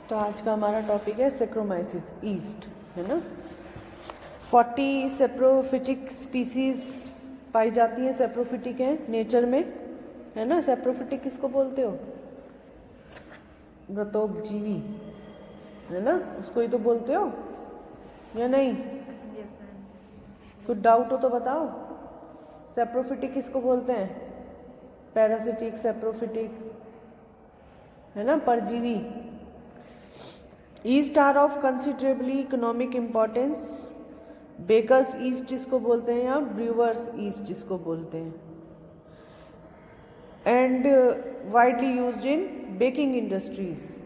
तो आज का हमारा टॉपिक है सेक्रोमाइसिस ईस्ट, है ना। 40 सेप्रोफिटिक स्पीसीज पाई जाती हैं, सेप्रोफिटिक हैं नेचर में, है ना। सेप्रोफिटिक किसको बोलते हो? व्रतोपजीवी, है ना, उसको ही तो बोलते हो या नहीं? कुछ डाउट हो तो बताओ। सेप्रोफिटिक किसको बोलते हैं? पैरासिटिक, सेप्रोफिटिक, है ना, परजीवी। Yeast are of considerably economic importance. Bakers yeast जिसको बोलते हैं या ब्रूअर्स ईस्ट जिसको बोलते हैं, and widely used in baking industries.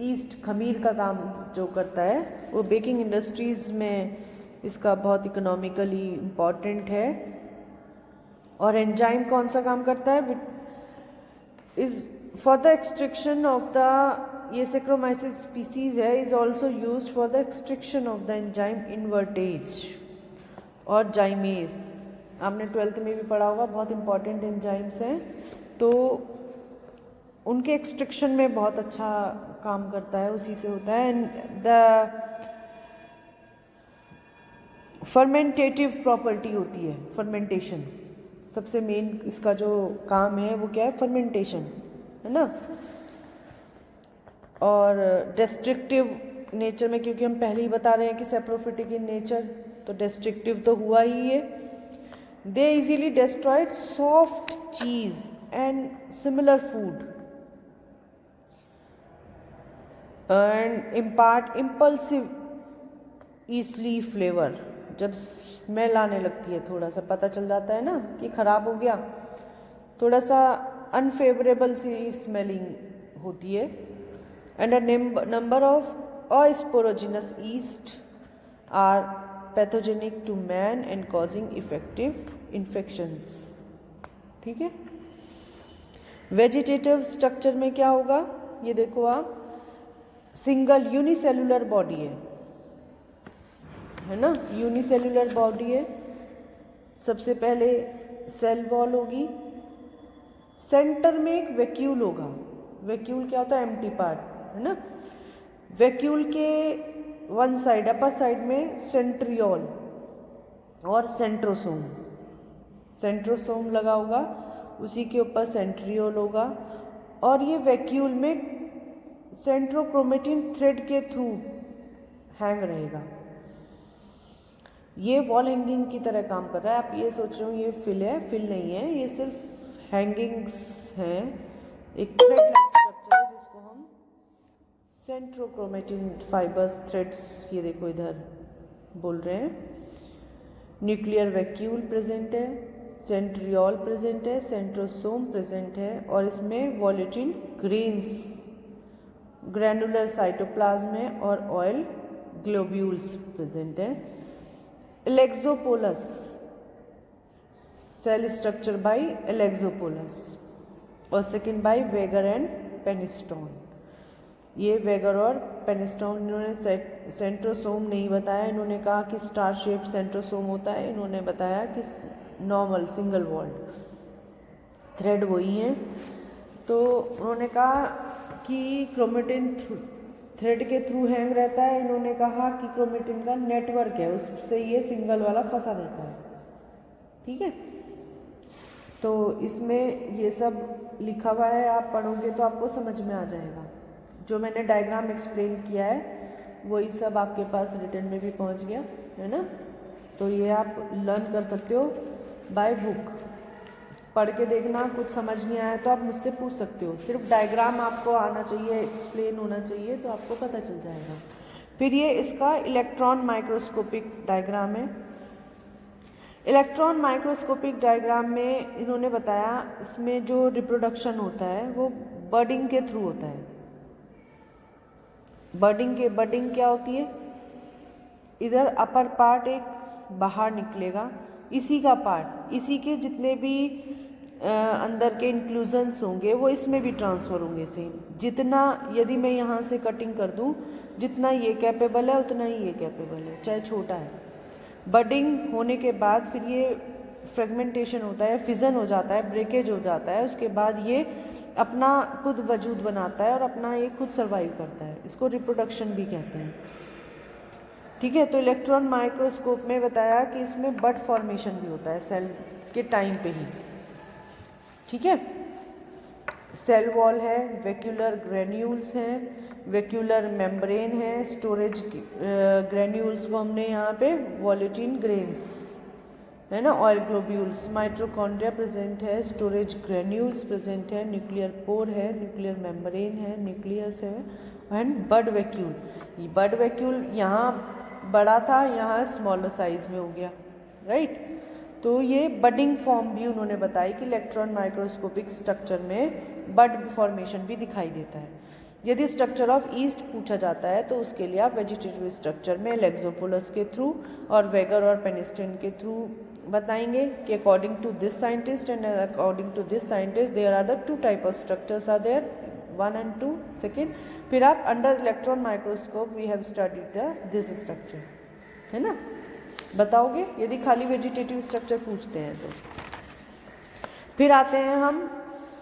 Yeast खमीर का काम जो करता है वो बेकिंग इंडस्ट्रीज में इसका बहुत इकोनॉमिकली इम्पॉर्टेंट है। और एंजाइम कौन सा काम करता है? Is for the extraction of the, ये सेक्रोमाइसिस स्पीसीज है, is also use for the extraction of the enzyme invertase और जाइमेज। आपने 12th में भी पढ़ा होगा, बहुत इंपॉर्टेंट एंजाइम्स हैं, तो उनके एक्सट्रैक्शन में बहुत अच्छा काम करता है, उसी से होता है। एंड द फर्मेंटेटिव प्रॉपर्टी होती है, फर्मेंटेशन सबसे मेन इसका जो काम है वो क्या है? फर्मेंटेशन, है ना। और डिस्ट्रक्टिव नेचर में, क्योंकि हम पहले ही बता रहे हैं कि सेप्रोफिटिक इन नेचर, तो डिस्ट्रक्टिव तो हुआ ही है। They easily destroyed soft cheese and similar food and impart impulsive yeasty flavour. जब स्मेल आने लगती है, थोड़ा सा पता चल जाता है ना कि खराब हो गया, थोड़ा सा अनफेवरेबल सी स्मेलिंग होती है। And a number of asporogenous yeast are pathogenic to man and causing effective infections. ठीक है। वेजिटेटिव स्ट्रक्चर में क्या होगा ये देखो आप, सिंगल यूनिसेलुलर बॉडी है ना, यूनिसेलुलर बॉडी है। सबसे पहले सेल वॉल होगी, सेंटर में एक वैक्यूल होगा। वैक्यूल क्या होता है? एम्प्टी पार्ट, है ना। वैक्यूल के वन साइड, अपर साइड में सेंट्रियोल और सेंट्रोसोम। सेंट्रोसोम लगा होगा, उसी के ऊपर सेंट्रियोल होगा, और ये वैक्यूल में सेंट्रोक्रोमेटिन थ्रेड के थ्रू हैंग रहेगा। ये वॉल हैंगिंग की तरह काम कर रहा है। आप ये सोच रहे हो ये फिल है, फिल नहीं है, ये सिर्फ हैंगिंग्स हैं। एक थ्रेड लाइक स्ट्रक्चर है जिसको हम सेंट्रोक्रोमेटिन फाइबर्स थ्रेड्स, ये देखो इधर बोल रहे हैं। न्यूक्लियर वैक्यूल प्रेजेंट है, सेंट्रियोल प्रेजेंट है, सेंट्रोसोम प्रेजेंट है, और इसमें वॉलेटिन ग्रेन्स, ग्रैनुलर साइटोप्लाज्म है, और ऑयल ग्लोब्यूल्स प्रेजेंट है। एलेक्सोपोलस, सेल स्ट्रक्चर बाय एलेक्सोपोलस, और सेकंड बाय वेगर एंड पेनिस्टोन। ये वेगर और पेनिस्टोन, इन्होंने सेंट्रोसोम नहीं बताया, इन्होंने कहा कि स्टार शेप सेंट्रोसोम होता है, इन्होंने बताया कि नॉर्मल सिंगल वॉल्ड थ्रेड वही हैं। तो उन्होंने कहा कि क्रोमेटिन थ्रेड के थ्रू हैंग रहता है, इन्होंने कहा कि क्रोमेटिन का नेटवर्क है, उससे ये सिंगल वाला फंसा रहता है। ठीक है, तो इसमें ये सब लिखा हुआ है, आप पढ़ोगे तो आपको समझ में आ जाएगा। जो मैंने डायग्राम एक्सप्लेन किया है वही सब आपके पास रिटन में भी पहुंच गया, है ना। तो ये आप लर्न कर सकते हो बाय बुक। पढ़ के देखना, कुछ समझ नहीं आया तो आप मुझसे पूछ सकते हो। सिर्फ डायग्राम आपको आना चाहिए, एक्सप्लेन होना चाहिए, तो आपको पता चल जाएगा। फिर ये इसका इलेक्ट्रॉन माइक्रोस्कोपिक डायग्राम है। इलेक्ट्रॉन माइक्रोस्कोपिक डायग्राम में इन्होंने बताया इसमें जो रिप्रोडक्शन होता है वो बडिंग के थ्रू होता है। बडिंग क्या होती है? इधर अपर पार्ट एक बाहर निकलेगा, इसी का पार्ट, इसी के जितने भी अंदर के इंक्लूजन्स होंगे वो इसमें भी ट्रांसफ़र होंगे सेम। जितना, यदि मैं यहाँ से कटिंग कर दूँ, जितना ये कैपेबल है उतना ही ये कैपेबल है, चाहे छोटा है। बडिंग होने के बाद फिर ये फ्रेगमेंटेशन होता है, फिजन हो जाता है, ब्रेकेज हो जाता है, उसके बाद ये अपना खुद वजूद बनाता है और अपना ये खुद सर्वाइव करता है, इसको रिप्रोडक्शन भी कहते हैं। ठीक है, तो इलेक्ट्रॉन माइक्रोस्कोप में बताया कि इसमें बड फॉर्मेशन भी होता है सेल के टाइम पे ही। ठीक है, सेल वॉल है, वेक्यूलर ग्रेन्यूल्स हैं, वेक्यूलर मेम्ब्रेन है, स्टोरेज ग्रेन्यूल्स को हमने यहाँ पे वॉलेटिन ग्रेन्स है ना, ऑयल ग्लोब्यूल्स, माइटोकॉन्ड्रिया प्रेजेंट है, स्टोरेज ग्रेन्यूल्स प्रेजेंट है, न्यूक्लियर पोर है, न्यूक्लियर मेम्ब्रेन है, न्यूक्लियस है and bud vacuole. Bud vacuole यहाँ बड़ा था, यहाँ स्मॉलर साइज में हो गया, राइट। तो ये बडिंग फॉर्म भी उन्होंने बताई कि इलेक्ट्रॉन माइक्रोस्कोपिक स्ट्रक्चर में बड फॉर्मेशन भी दिखाई देता है। यदि स्ट्रक्चर ऑफ ईस्ट पूछा जाता है तो उसके लिए आप वेजिटेटिव स्ट्रक्चर में लेक्सोपोलस के थ्रू और वेगर और पेनिस्टन के थ्रू बताएंगे कि according to this scientist and according to this scientist there are the 2 type of structures are there, 1 and 2 second. फिर आप under electron microscope we have studied this structure, है ना, बताओगे यदि खाली वेजिटेटिव स्ट्रक्चर पूछते हैं तो। फिर आते हैं हम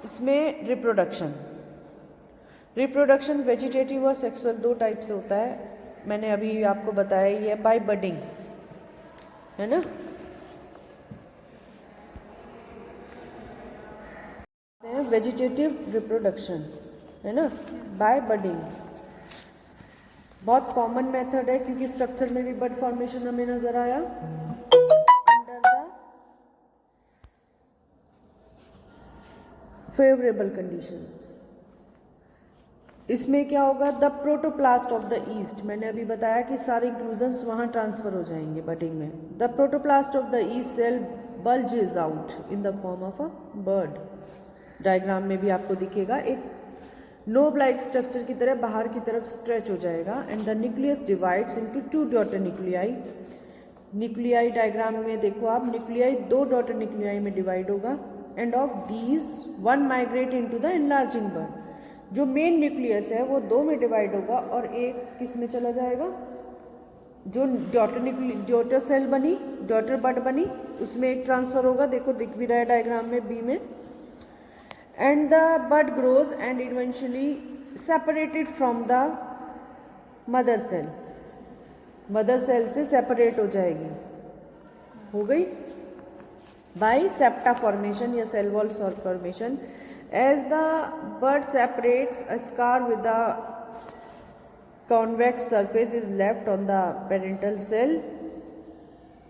इसमें रिप्रोडक्शन। रिप्रोडक्शन वेजिटेटिव और सेक्सुअल 2 टाइप से होता है, मैंने अभी आपको बताया ही है, बाय बडिंग, है ना। वेजिटेटिव रिप्रोडक्शन है ना, बाय बडिंग, बहुत कॉमन मेथड है क्योंकि स्ट्रक्चर में भी बड फॉर्मेशन हमें नजर आया अंडर द फेवरेबल कंडीशंस। इसमें क्या होगा, the protoplast of the east, मैंने अभी बताया कि सारे इंक्लूजन्स वहाँ ट्रांसफर हो जाएंगे बडिंग में। The protoplast of the yeast cell bulges out in the form of a bud. Diagram में भी आपको दिखेगा, एक नोब लाइक स्ट्रक्चर की तरह बाहर की तरफ स्ट्रेच हो जाएगा and the nucleus divides into 2 daughter nuclei. Nuclei diagram में देखो आप, न्यूक्लियाई 2 डॉटर न्यूक्लियाई में डिवाइड होगा end of these 1 migrate into the enlarging bird. जो मेन न्यूक्लियस है वो 2 में डिवाइड होगा और एक किस में चला जाएगा, जो डॉटर सेल बनी, डॉटर बड बनी, उसमें एक ट्रांसफर होगा, देखो दिख भी रहा है डायग्राम में बी में। And the bud grows and eventually separated from the mother cell, mother cell से separate हो जाएगी, हो गई by septa formation या cell wall formation। As the bud separates, a scar with the convex surface is left on the parental cell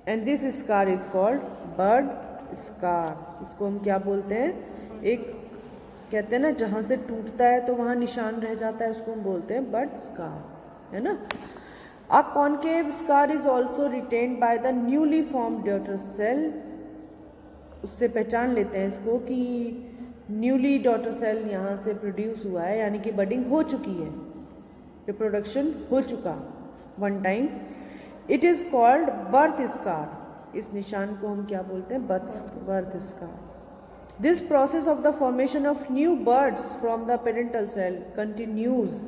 and this scar is called bud scar। इसको हम क्या बोलते हैं, एक कहते हैं ना जहाँ से टूटता है तो वहाँ निशान रह जाता है, उसको हम बोलते हैं बड स्कार, है ना। A concave scar is also retained by the newly formed daughter cell. उससे पहचान लेते हैं इसको कि न्यूली डॉटर सेल यहाँ से प्रोड्यूस हुआ है, यानी कि बडिंग हो चुकी है, रिप्रोडक्शन हो चुका one time. It is called birth scar. इस निशान को हम क्या बोलते हैं, birth scar. This process of the formation of new buds from the parental cell continues,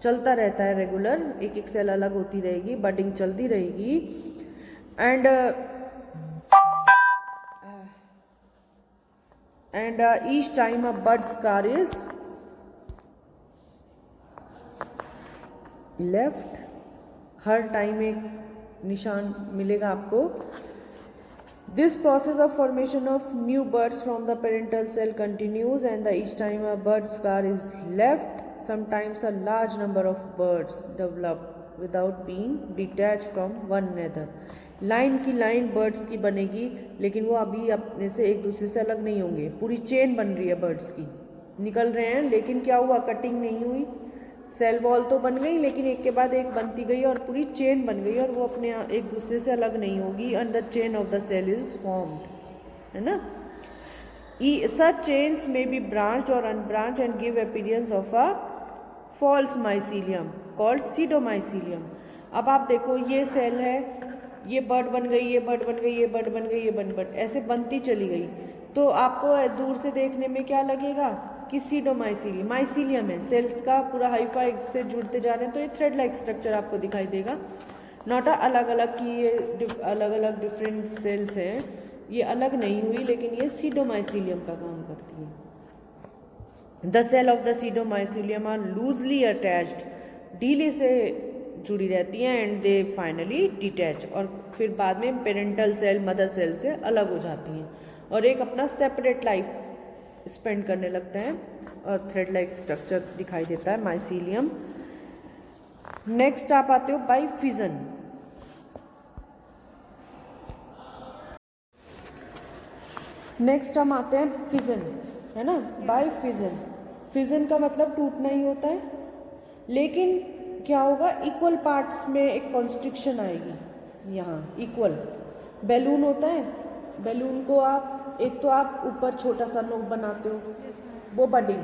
चलता रहता है रेगुलर, एक एक सेल अलग होती रहेगी, बडिंग चलती रहेगी and each time a bud scar is left, her time एक निशान मिलेगा आपको। This process of formation of new buds from the parental cell continues and each time a bud scar is left, sometimes a large number of buds develop without being detached from one another। Line की line birds की बनेगी लेकिन वो अभी अपने से एक दूसरे से अलग नहीं होंगे, पूरी चेन बन रही है बर्ड्स की, निकल रहे हैं लेकिन क्या हुआ, कटिंग नहीं हुई, सेल वॉल तो बन गई लेकिन एक के बाद एक बनती गई और पूरी चेन बन गई और वो अपने एक दूसरे से अलग नहीं होगी, and the chain of the cell is formed, है ना। सच चेन्स में बी ब्रांच्ड और unbranched and give appearance of a false mycelium called pseudomycelium. अब आप देखो ये सेल है, ये बर्ड बन गई, ये बर्ड बन गई, ये बर्ड बन गई, ये बर्ड ऐसे बनती चली गई, तो आपको दूर से देखने में क्या लगेगा कि सीडोमाइसीलियम, माइसीलियम है, सेल्स का पूरा हाईफाई से जुड़ते जा रहे हैं, तो ये थ्रेड लाइक स्ट्रक्चर आपको दिखाई देगा। नॉट अलग अलग की ये अलग अलग डिफरेंट सेल्स हैं, ये अलग नहीं हुई लेकिन ये सीडोमाइसीलियम का काम करती है। The cell of the pseudomycelium are loosely attached, ढीले से जुड़ी रहती हैं, एंड दे फाइनली डिटैच, और फिर बाद में पेरेंटल सेल मदर सेल से अलग हो जाती हैं और एक अपना सेपरेट लाइफ स्पेंड करने लगते हैं और थ्रेड लाइक स्ट्रक्चर दिखाई देता है माइसीलियम। नेक्स्ट आप आते हो बाई फिजन। नेक्स्ट हम आते हैं फिजन, है ना, बाय फिजन। फिजन का मतलब टूटना ही होता है, लेकिन क्या होगा, इक्वल पार्ट्स में एक कॉन्स्ट्रिक्शन आएगी। यहाँ इक्वल बैलून होता है, बैलून को आप एक तो आप ऊपर छोटा सा नोक बनाते हो, वो बडिंग,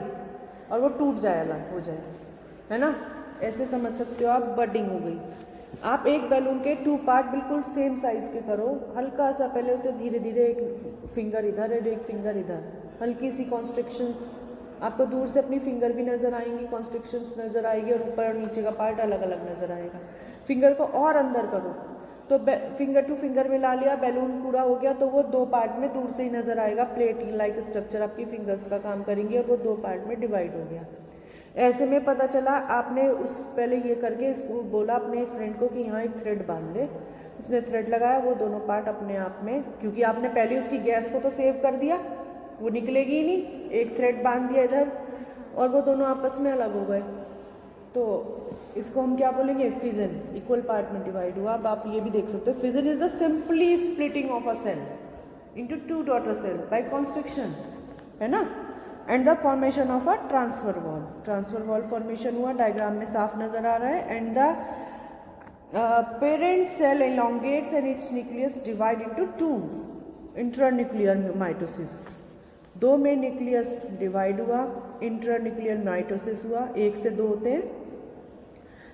और वो टूट जाए, अलग हो जाए, है ना, ऐसे समझ सकते हो आप, बडिंग हो गई। आप एक बैलून के 2 पार्ट बिल्कुल सेम साइज के करो, हल्का सा पहले उसे धीरे धीरे एक फिंगर इधर और एक फिंगर इधर, हल्की सी कॉन्स्ट्रिक्शंस, आपको दूर से अपनी फिंगर भी नज़र आएंगी, कॉन्स्ट्रिक्शंस नज़र आएगी, और ऊपर और नीचे का पार्ट अलग अलग नज़र आएगा। फिंगर को और अंदर करो तो फिंगर टू फिंगर मिला लिया, बैलून पूरा हो गया, तो वो 2 पार्ट में दूर से ही नज़र आएगा, प्लेट लाइक स्ट्रक्चर आपकी फिंगर्स का काम करेंगी और वो 2 पार्ट में डिवाइड हो गया। ऐसे में पता चला आपने उस पहले ये करके इसको बोला अपने फ्रेंड को कि यहाँ एक थ्रेड बांध दे, उसने थ्रेड लगाया, वो दोनों पार्ट अपने आप में, क्योंकि आपने पहले उसकी गैस को तो सेव कर दिया, वो निकलेगी ही नहीं, एक थ्रेड बांध दिया इधर और वो दोनों आपस में अलग हो गए, तो इसको हम क्या बोलेंगे, फिजन, इक्वल पार्ट में डिवाइड हुआ। अब आप ये भी देख सकते हो, fission is the simply splitting of a cell into 2 daughter cell by constriction, है ना, and the formation of a transverse wall. Transverse wall formation हुआ, डायग्राम में साफ नजर आ रहा है, and the parent cell elongates and its nucleus divide into 2 intranuclear mitosis, 2 में न्यूक्लियस डिवाइड हुआ, इंट्रान्यूक्लियर माइटोसिस हुआ, 1 से 2 होते हैं,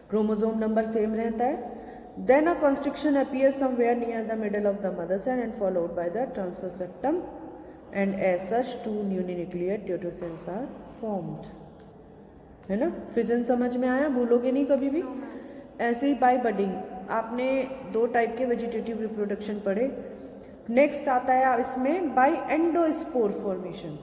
क्रोमोसोम नंबर सेम रहता है। Then a constriction appears somewhere near the middle of the mother cell and followed by the transfer septum, and as such 2 uninuclear daughter cells are formed, है ना। Fission समझ में आया, भूलोगे नहीं कभी भी। ऐसे ही बाय बडिंग, आपने 2 टाइप के वेजिटेटिव रिप्रोडक्शन पढ़े। नेक्स्ट आता है इसमें by endospore formation,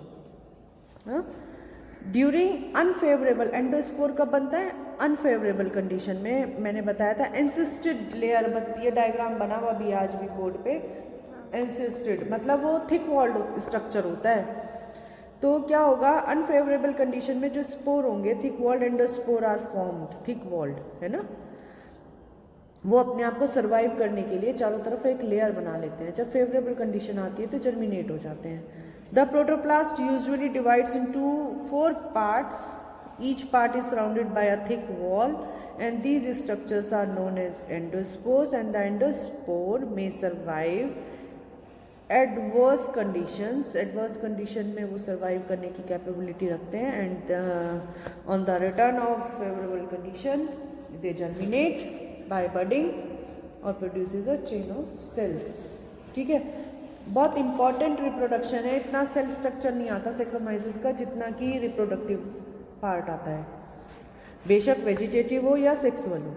during unfavourable, endospore कब बनता है, अनफेवरेबल कंडीशन में। मैंने बताया था एंसिस्टेड लेयर बनती है, डायग्राम बना हुआ भी आज भी बोर्ड पे, एंसिस्टेड मतलब वो थिक वॉल्ड स्ट्रक्चर होता है। तो क्या होगा, अनफेवरेबल कंडीशन में जो स्पोर होंगे, thick walled endospore are formed, thick walled, है ना, वो अपने आप को सर्वाइव करने के लिए चारों तरफ एक लेयर बना लेते हैं। जब फेवरेबल कंडीशन आती है तो जर्मिनेट हो जाते हैं। The protoplast usually divides into 4 parts, each part is surrounded by a thick wall and these structures are known as endospores, and the endospore may survive adverse conditions, adverse condition में वो survive करने की capability रखते हैं, and on the return of favorable condition they germinate by budding और produces a chain of cells। ठीक है, बहुत important reproduction है, इतना cell structure नहीं आता saccharomyces का जितना कि reproductive part आता है, बेशक वेजिटेटिव हो या सेक्सुअल हो।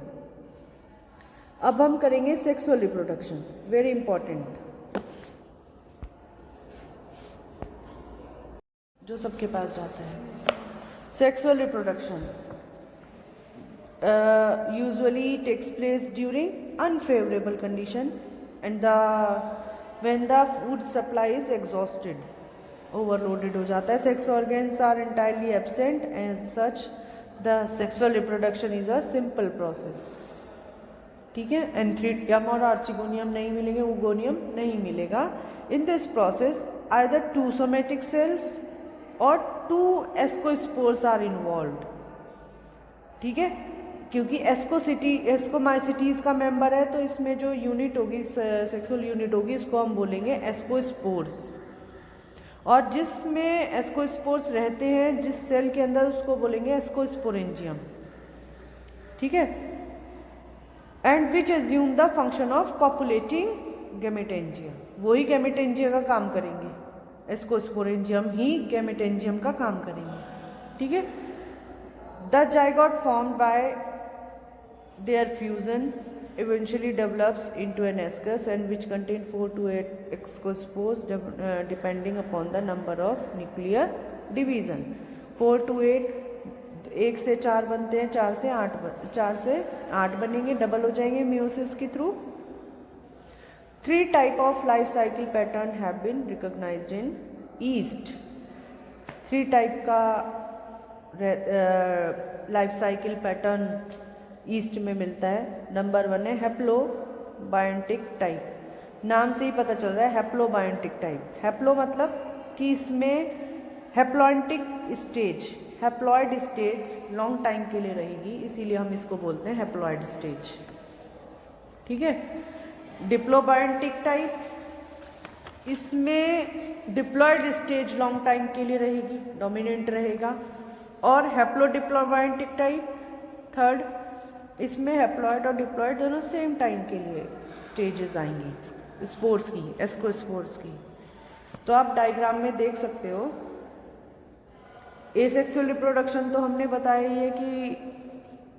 अब हम करेंगे सेक्सुअल रिप्रोडक्शन, वेरी इंपॉर्टेंट, जो सबके पास जाता है। Sexual reproduction usually takes place during unfavourable condition and when the food supply is exhausted, overloaded हो जाता है, sex organs are entirely absent, as such the sexual reproduction is a simple process. ठीक है, एंथ्रीटियम और आर्चिगोनियम नहीं मिलेंगे, oogonium नहीं मिलेगा। In this process either 2 somatic cells और 2 एस्कोस्पोर्स आर इन्वॉल्व्ड। ठीक है, क्योंकि एस्कोमाइसिटीज का मेंबर है, तो इसमें जो यूनिट होगी, सेक्सुअल यूनिट होगी, इसको हम बोलेंगे एस्कोस्पोर्स, और जिसमें एस्कोस्पोर्स रहते हैं जिस सेल के अंदर, उसको बोलेंगे एस्कोस्पोरेंजियम। ठीक है, and which assume the function of copulating gametangia, वही गैमेटेंजिया का काम करेंगे, एस्कोस्पोरेंजियम ही गैमेटेंजियम का काम करेंगे। ठीक है, the zygote formed by there fusion eventually develops into an ascus and which contain 4 to 8 excospores depending upon the number of nuclear division. 4 to 8, 1 से 4 बनते हैं, 4 से 8 बनेंगे, डबल हो जाएंगे मियोसिस के through. 3 type of life cycle pattern have been recognised in yeast. 3 type का life cycle pattern yeast में मिलता है। नंबर 1 है हैप्लोबायोटिक टाइप। नाम से ही पता चल रहा है हैप्लोबायोटिक टाइप। हैप्लो मतलब कि इसमें haplontic stage, haploid stage long time के लिए रहेगी, इसीलिए हम इसको बोलते हैं हैप्लॉइड स्टेज। ठीक है। डिप्लोबायोटिक टाइप, इसमें डिप्लॉइड स्टेज लॉन्ग टाइम के लिए रहेगी, डोमिनेंट रहेगा। और हैप्लोडिप्लोबायोटिक टाइप थर्ड, इसमें हैप्लॉइड और डिप्लॉइड दोनों सेम टाइम के लिए स्टेजेस आएंगी स्पोर्स की, एस्कोस्पोर्स की। तो आप डायग्राम में देख सकते हो। एसेक्सुअल रिप्रोडक्शन तो हमने बताया ही है कि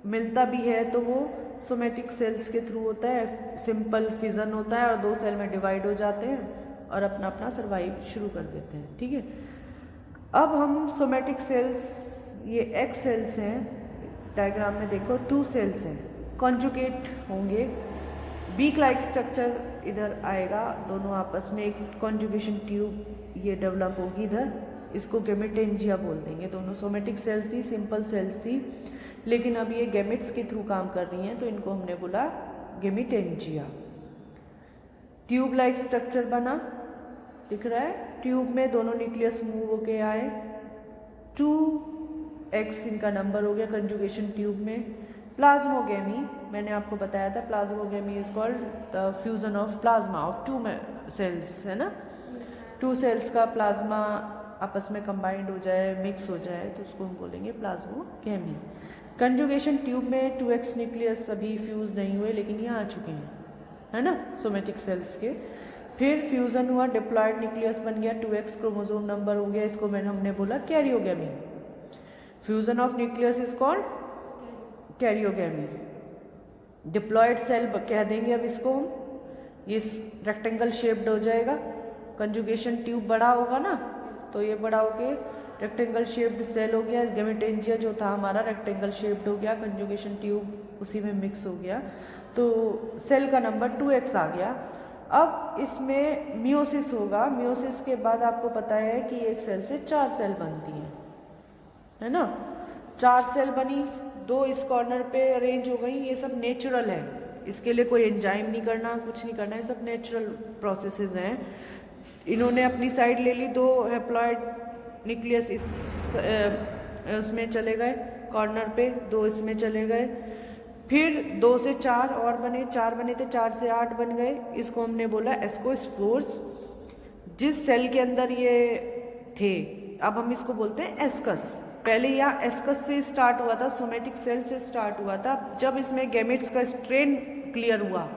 मिलता भी है तो वो सोमेटिक सेल्स के थ्रू होता है, सिंपल फिजन होता है और 2 सेल में डिवाइड हो जाते हैं और अपना अपना सर्वाइव शुरू कर देते हैं। ठीक है। अब हम सोमेटिक सेल्स, ये एग सेल्स हैं, डायग्राम में देखो 2 सेल्स हैं, कॉन्जुगेट होंगे, बीक लाइक स्ट्रक्चर इधर आएगा, दोनों आपस में एक कॉन्जुगेशन ट्यूब ये डेवलप होगी इधर, इसको गैमेटेंजिया बोल देंगे। दोनों सोमेटिक सेल्स थी, सिंपल सेल्स थी, लेकिन अब ये गैमेट्स के थ्रू काम कर रही हैं तो इनको हमने बोला गैमेटेंजिया। ट्यूब लाइक स्ट्रक्चर बना, दिख रहा है, ट्यूब में दोनों न्यूक्लियस मूव होके आए, 2x इनका नंबर हो गया कंजुगेशन ट्यूब में। प्लाज्मोगेमी, मैंने आपको बताया था plasmogamy is called the fusion of plasma of 2 cells, है ना। 2 सेल्स का प्लाज्मा आपस में कंबाइंड हो जाए, मिक्स हो जाए तो उसको हम बोलेंगे प्लाज्मोगेमी। कंजुगेशन ट्यूब में 2x न्यूक्लियस अभी फ्यूज नहीं हुए लेकिन ये आ चुके हैं, है ना, सोमेटिक सेल्स के। फिर फ्यूजन हुआ, डिप्लॉयड न्यूक्लियस बन गया, 2x क्रोमोसोम नंबर हो गया, इसको हमने बोला karyogamy. Fusion of nucleus is called karyogamy. Diploid cell कह देंगे अब इसको हम, ये रेक्टेंगल शेप्ड हो जाएगा, कंजुगेशन ट्यूब बड़ा होगा ना तो ये बड़ा होके रेक्टेंगल शेप्ड सेल हो गया। गैमेटेंजिया जो था हमारा रेक्टेंगल शेप्ड हो गया, कंजुगेशन ट्यूब उसी में मिक्स हो गया, तो सेल का नंबर 2x आ गया। अब इसमें मियोसिस होगा, मियोसिस के बाद आपको पता है कि एक सेल से 4 सेल बनती हैं, है ना। 4 सेल बनी, 2 इस कॉर्नर पे अरेंज हो गई, ये सब नेचुरल है, इसके लिए कोई एंजाइम नहीं करना, कुछ नहीं करना है, सब नेचुरल प्रोसेसेस हैं। इन्होंने अपनी साइड ले ली, 2 हैप्लॉइड न्यूक्लियस इस उसमें चले गए कॉर्नर पे, 2 इसमें चले गए, फिर 2 से 4 और बने, 4 बने थे, 4 से 8 बन गए, इसको हमने बोला एस्कोस्पोर्स। जिस सेल के अंदर ये थे अब हम इसको बोलते हैं एस्कस। पहले यहाँ एस्कस से स्टार्ट हुआ था, सोमेटिक सेल से स्टार्ट हुआ था। जब इसमें गैमेट्स का स्ट्रेन क्लियर हुआ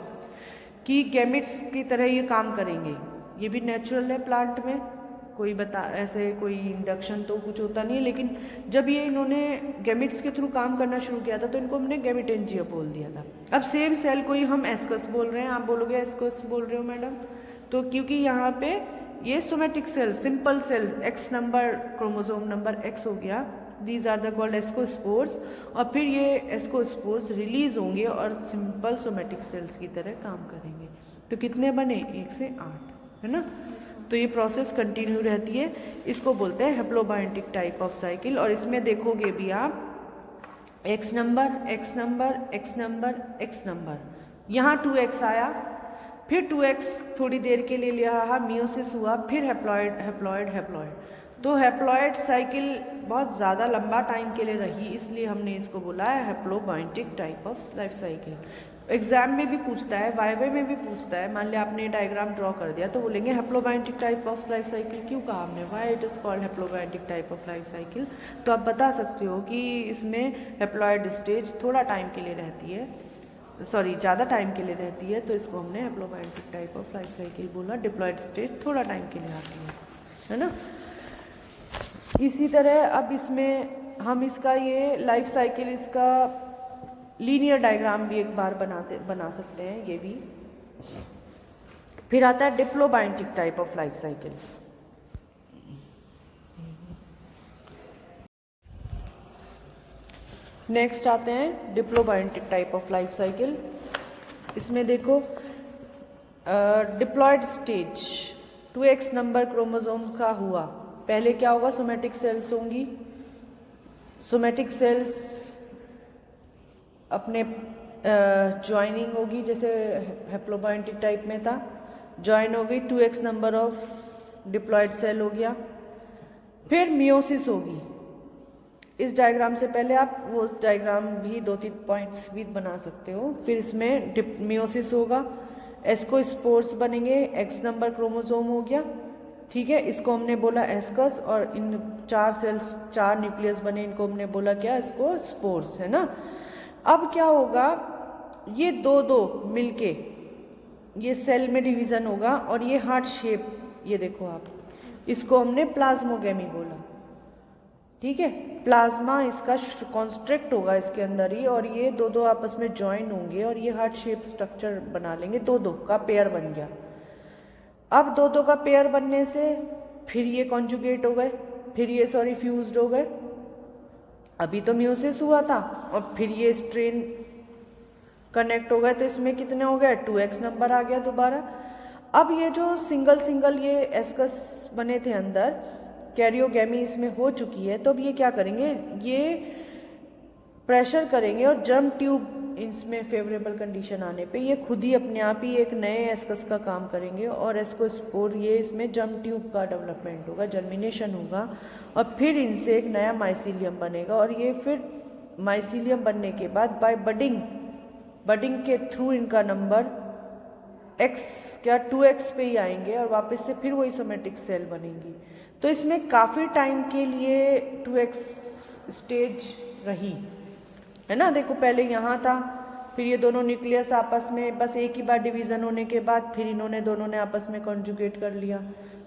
कि गैमेट्स की तरह ये काम करेंगे, ये भी नेचुरल है प्लांट में, कोई ऐसे कोई इंडक्शन तो कुछ होता नहीं है, लेकिन जब ये इन्होंने गैमेट्स के थ्रू काम करना शुरू किया था तो इनको हमने गैमेटेंजिया बोल दिया था। अब सेम सेल को ही हम एस्कस बोल रहे हैं, आप बोलोगे एस्कस बोल रहे हो मैडम, तो क्योंकि यहाँ पे ये somatic cell, simple cell, x number chromosome number x हो गया, these are the called ascospores, और फिर ये एस्कोस्पोर्स रिलीज होंगे और सिंपल सोमेटिक सेल्स की तरह काम करेंगे। तो कितने बने, 1 से 8, है ना। तो ये प्रोसेस कंटिन्यू रहती है, इसको बोलते हैं हैप्लोबायोटिक टाइप ऑफ साइकिल। और इसमें देखोगे भी आप x number, x number, x number, x number, यहाँ 2x आया, फिर 2x थोड़ी देर के लिए लिया, मियोसिस हुआ, फिर हैप्लॉइड हैप्लॉइड हैप्लॉइड। तो हैप्लॉइड साइकिल बहुत ज़्यादा लंबा टाइम के लिए रही, इसलिए हमने इसको बोला है haplobiontic type of life cycle. Exam में भी पूछता है, वाइवा में भी पूछता है, मान लिया आपने डायग्राम ड्रॉ कर दिया तो बोलेंगे haplobiontic type of life cycle क्यों कहा हमने, why it is called haplobiontic type of life cycle. तो आप बता सकते हो कि इसमें हैप्लॉइड स्टेज थोड़ा टाइम के लिए रहती है, सॉरी ज़्यादा टाइम के लिए रहती है, तो इसको हमने हैप्लोबायोटिक टाइप ऑफ लाइफ साइकिल बोला। डिप्लॉइड स्टेज थोड़ा टाइम के लिए आती है ना। इसी तरह अब इसमें हम इसका ये लाइफ साइकिल, इसका लीनियर डायग्राम भी एक बार बना सकते हैं ये भी। फिर आता है diplobiontic type of life cycle. Next आते हैं diplobiontic type of life cycle. इसमें देखो diploid stage 2x number chromosome का हुआ, पहले क्या होगा, सोमेटिक सेल्स होंगी, सोमेटिक सेल्स अपने ज्वाइनिंग होगी, जैसे हैप्लोबायोटिक टाइप में था, ज्वाइन हो गई, 2x number of diploid cell हो गया, फिर मियोसिस होगी। इस डायग्राम से पहले आप वो डायग्राम भी 2-3 पॉइंट्स भी बना सकते हो। फिर इसमें मियोसिस होगा, एस्कोस्पोर्स बनेंगे, x नंबर क्रोमोसोम हो गया, ठीक है, इसको हमने बोला एस्कस, और इन 4 सेल्स 4 न्यूक्लियस बने, इनको हमने बोला क्या, इसको स्पोर्स, है ना। अब क्या होगा, ये दो मिलके ये सेल में डिवीजन होगा, और ये हार्ट शेप, ये देखो आप, इसको हमने प्लाज्मोगेमी बोला, ठीक है। प्लाज्मा इसका कॉन्स्ट्रिक्ट होगा इसके अंदर ही, और ये दो आपस में ज्वाइन होंगे और ये हार्ट शेप स्ट्रक्चर बना लेंगे, दो का पेयर बन गया। अब दो का पेयर बनने से फिर ये कॉन्जुगेट हो गए, फिर ये फ्यूज्ड हो गए, अभी तो मियोसिस हुआ था, और फिर ये स्ट्रेन कनेक्ट हो गए, तो इसमें कितने हो गए, 2x नंबर आ गया दोबारा। अब ये जो सिंगल ये एस्कस बने थे अंदर, कैरियोगेमी इसमें हो चुकी है, तो अब ये क्या करेंगे, ये प्रेशर करेंगे और जर्म ट्यूब, इसमें फेवरेबल कंडीशन आने पे ये खुद ही अपने आप ही एक नए एस्कस का काम करेंगे, और एस्कोस्पोर, ये इसमें जर्म ट्यूब का डेवलपमेंट होगा, जर्मिनेशन होगा, और फिर इनसे एक नया माइसीलियम बनेगा, और ये फिर माइसीलियम बनने के बाद बाय बडिंग के थ्रू इनका नंबर x क्या 2x पे ही आएंगे, और वापस से फिर वही सोमेटिक सेल बनेंगी। तो इसमें काफ़ी टाइम के लिए 2x स्टेज रही, है ना। देखो पहले यहाँ था, फिर ये दोनों न्यूक्लियस आपस में बस एक ही बार डिवीज़न होने के बाद फिर इन्होंने दोनों ने आपस में कॉन्जुगेट कर लिया,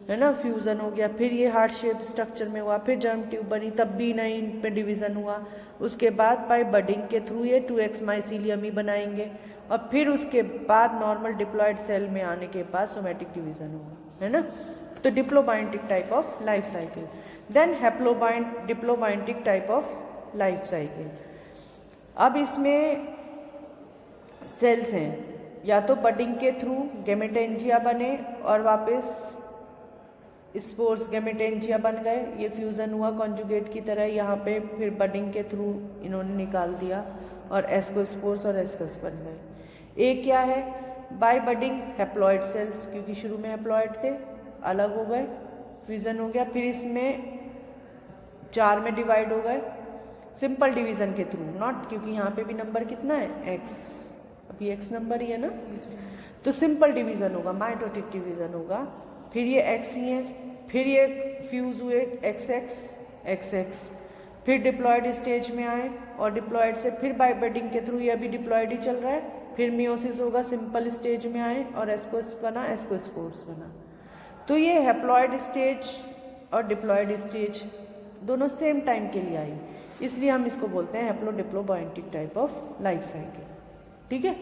है ना, फ्यूज़न हो गया, फिर ये हार्ट शेप स्ट्रक्चर में हुआ, फिर जर्म ट्यूब बनी, तब भी नहीं इन पे डिवीज़न हुआ, उसके बाद बाय बडिंग के थ्रू ये 2x माइसीलियम ही बनाएंगे, और फिर उसके बाद नॉर्मल डिप्लॉयड सेल में आने के बाद सोमेटिक डिवीज़न होगा, है ना। तो diplobiontic type of life cycle. Then diplobiontic type of life cycle. अब इसमें सेल्स हैं, या तो बडिंग के थ्रू गैमेटेंजिया बने और वापस स्पोर्स गैमेटेंजिया बन गए, ये फ्यूज़न हुआ कॉन्जुगेट की तरह, यहाँ पे फिर बडिंग के थ्रू इन्होंने निकाल दिया और एस्कोस्पोर्स और एस्कस बन गए। एक क्या है, बाय बडिंग हैप्लॉइड सेल्स, क्योंकि शुरू में हैप्लॉइड थे, अलग हो गए, फ्यूज़न हो गया, फिर इसमें 4 में डिवाइड हो गए सिंपल डिवीज़न के थ्रू, नॉट, क्योंकि यहाँ पे भी नंबर कितना है, x, अभी x नंबर ही है ना, तो सिंपल डिवीज़न होगा, माइटोटिक डिवीज़न होगा, फिर ये x ही है, फिर ये फ्यूज़ हुए XX, फिर डिप्लॉयड स्टेज में आए, और डिप्लॉयड से फिर बाय बडिंग के थ्रू ये अभी डिप्लॉयड ही चल रहा है, फिर मियोसिस होगा, सिंपल स्टेज में आए और एस्कोस बना, एस्कोस्पोर्स बना। तो ये हैप्लॉयड स्टेज और डिप्लॉयड स्टेज दोनों सेम टाइम के लिए आई, इसलिए हम इसको बोलते हैं haplo diplobiontic type of life cycle, ठीक है।